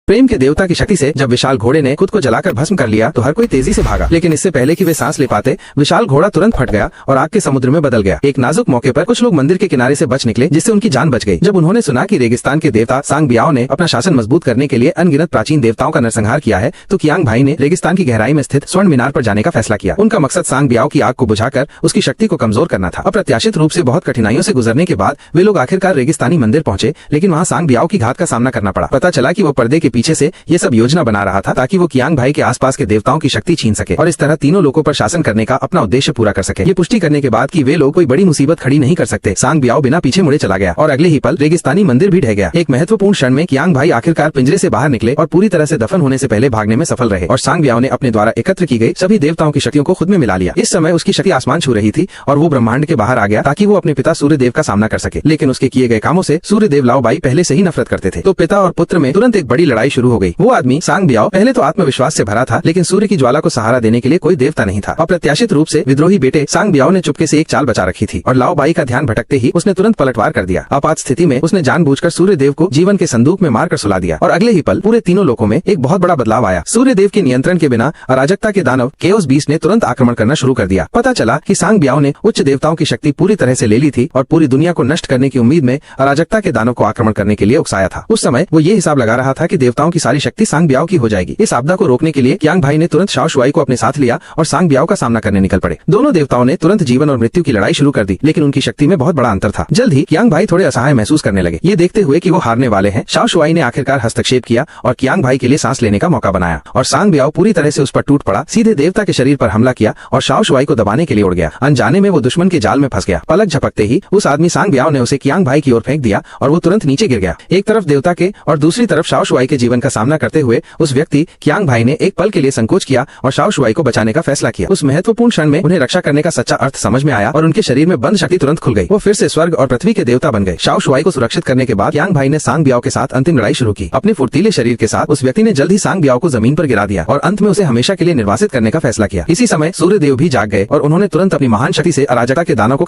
प्रेम के देवता की शक्ति से जब विशाल घोड़े ने खुद को जलाकर भस्म कर लिया तो हर कोई तेजी से भागा, लेकिन इससे पहले कि वे सांस ले पाते विशाल घोड़ा तुरंत फट गया और आग के समुद्र में बदल गया। एक नाजुक मौके पर कुछ लोग मंदिर के किनारे से बच निकले, जिससे उनकी जान बच गई। जब उन्होंने सुना कि रेगिस्तान के देवता सांग बियाओ ने अपना शासन मजबूत करने के लिए अनगिनत प्राचीन देवताओं का नरसंहार किया है, तो कियांग भाई ने रेगिस्तान की गहराई में स्थित स्वर्ण मीनार पर जाने का फैसला किया। उनका मकसद सांग बियाओ की आग को बुझाकर उसकी शक्ति को कमजोर करना था। अप्रत्याशित रूप से बहुत कठिनाइयों से गुजरने के बाद वे लोग आखिरकार रेगिस्तानी मंदिर पहुंचे, लेकिन वहाँ सांग बियाओ की घात का सामना करना पड़ा। पता चला कि वो पर्दे के पीछे से ये सब योजना बना रहा था ताकि वो कियांग भाई के आसपास के देवताओं की शक्ति छीन सके और इस तरह तीनों लोगों पर शासन करने का अपना उद्देश्य पूरा कर सके। ये पुष्टि करने के बाद कि वे लोग कोई बड़ी मुसीबत खड़ी नहीं कर सकते, सांग बियाओ बिना पीछे मुड़े चला गया और अगले ही पल रेगिस्तानी मंदिर भी ढह गया। एक महत्वपूर्ण क्षण में कियांग भाई आखिरकार पिंजरे से बाहर निकले और पूरी तरह से दफन होने से पहले भागने में सफल रहे और सांग बियाओ ने अपने द्वारा एकत्र की गई सभी देवताओं की शक्तियों को खुद में मिला लिया। इस समय उसकी शक्ति आसमान छू रही थी और वो ब्रह्मांड के बाहर आ गया ताकि वो अपने पिता सूर्यदेव का सामना कर सके, लेकिन उसके किए गए कामों से सूर्यदेव लाओ बाई पहले से ही नफरत करते थे। तो पिता और पुत्र में तुरंत एक बड़ी लड़ाई शुरू हो गई। वो आदमी सांग बियाओ पहले तो आत्मविश्वास से भरा था, लेकिन सूर्य की ज्वाला को सहारा देने के लिए कोई देवता नहीं था। अप्रत्याशित रूप से विद्रोही बेटे सांग बियाओ ने चुपके से एक चाल बचा रखी थी और लाओ बाई का ध्यान भटकते ही उसने तुरंत पलटवार कर दिया। आपात स्थिति में उसने जानबूझकर सूर्यदेव को जीवन के संदूक में मारकर सुला दिया और अगले ही पल पूरे तीनों लोकों में एक बहुत बड़ा बदलाव आया। सूर्यदेव के नियंत्रण के बिना अराजकता के दानव केओस बीस्ट ने तुरंत आक्रमण करना शुरू कर दिया। पता चला कि सांग बियाओ ने उच्च देवताओं की शक्ति पूरी तरह से ले ली थी और पूरी दुनिया को नष्ट करने की उम्मीद में अराजकता के दानव को आक्रमण करने के लिए उकसाया था। उस समय वो ये हिसाब लगा रहा था कि देवताओं की सारी शक्ति सांग बियाओ की हो जाएगी। इस आपदा को रोकने के लिए कियांग भाई ने तुरंत शाओ शुआई को अपने साथ लिया और सांग बियाओ का सामना करने निकल पड़े। दोनों देवताओं ने तुरंत जीवन और मृत्यु की लड़ाई शुरू कर दी, लेकिन उनकी शक्ति में बहुत बड़ा अंतर था। जल्द ही कियांग भाई थोड़े असहाय महसूस करने लगे। ये देखते हुए कि वो हारने वाले हैं, शाओ शुआई ने आखिरकार हस्तक्षेप किया और कियांग भाई के लिए सांस लेने का मौका बनाया और सांग बियाओ पूरी तरह से उस पर टूट पड़ा, सीधे देवता के शरीर पर हमला किया और शाओ शुआई को दबाने के लिए उड़ गया। अनजाने में वो दुश्मन के जाल में फंस गया। पलक झपकते ही उस आदमी सांग बियाओ ने उसे कियांग भाई की ओर फेंक दिया और वो तुरंत नीचे गिर गया। एक तरफ देवता के और दूसरी तरफ शाओ शुआई के जीवन का सामना करते हुए उस व्यक्ति कियांग भाई ने एक पल के लिए संकोच किया और शाओ शुआई को बचाने का फैसला किया। उस महत्वपूर्ण क्षण में उन्हें रक्षा करने का सच्चा अर्थ समझ में आया और उनके शरीर में बंद शक्ति तुरंत खुल गई। वो फिर से स्वर्ग और पृथ्वी के देवता बन गए। शाओ शुआई को सुरक्षित करने के बाद कियांग भाई ने सांग बियाओ के साथ अंतिम लड़ाई शुरू की। अपने फुर्तीले शरीर के साथ उस व्यक्ति ने जल्द ही सांग बियाओ को जमीन पर गिरा दिया और अंत में उसे हमेशा के लिए निर्वासित करने का फैसला किया। इसी समय सूर्यदेव भी जाग गए और उन्होंने तुरंत अपनी महान शक्ति से अराजकता के दानव को